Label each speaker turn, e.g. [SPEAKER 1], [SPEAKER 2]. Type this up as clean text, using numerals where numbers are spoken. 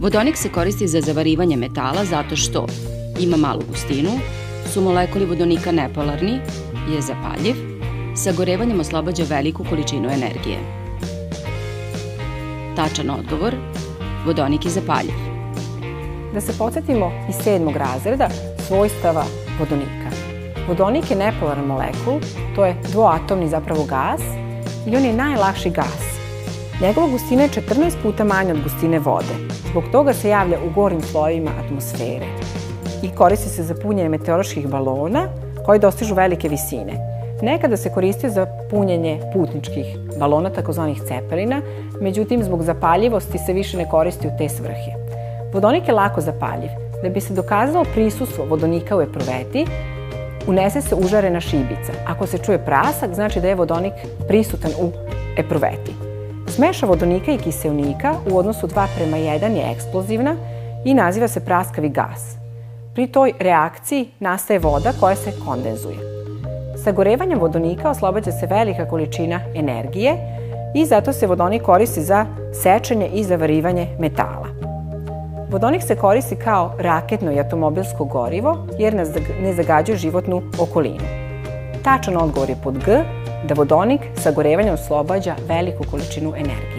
[SPEAKER 1] Vodonik se koristi za zavarivanje metala zato što ima malu gustinu, su molekuli vodonika nepolarni, je zapaljiv, sagorevanjem oslobađa veliku količinu energije. Tačan odgovor, vodonik je zapaljiv.
[SPEAKER 2] Da se podsjetimo iz 7. razreda svojstava vodonika. Vodonik je nepolaran molekul, to je dvoatomni zapravo gas i on je najlakši gas. Njegova gustina je 14 puta manja od gustine vode. Zbog toga se javlja u gornjim slojevima atmosfere i koristi se za punjenje meteoroloških balona koji dostižu velike visine. Nekada se koristio za punjenje putničkih balona, takozvanih cepelina, međutim, zbog zapaljivosti se više ne koristi u te svrhe. Vodonik je lako zapaljiv. Da bi se dokazalo prisustvo vodonika u epruveti, unese se užarena šibica. Ako se čuje prasak, znači da je vodonik prisutan u epruveti. Smeša vodonika i kiseonika u odnosu 2:1 je eksplozivna i naziva se praskavi gas. Pri toj reakciji nastaje voda koja se kondenzuje. Sagorevanjem vodonika oslobađa se velika količina energije i zato se vodonik koristi za sečenje i zavarivanje metala. Vodonik se koristi kao raketno i automobilsko gorivo jer ne zagađuje životnu okolinu. Tačan odgovor je pod G, da vodonik sagorevanjem oslobađa veliku količinu energije.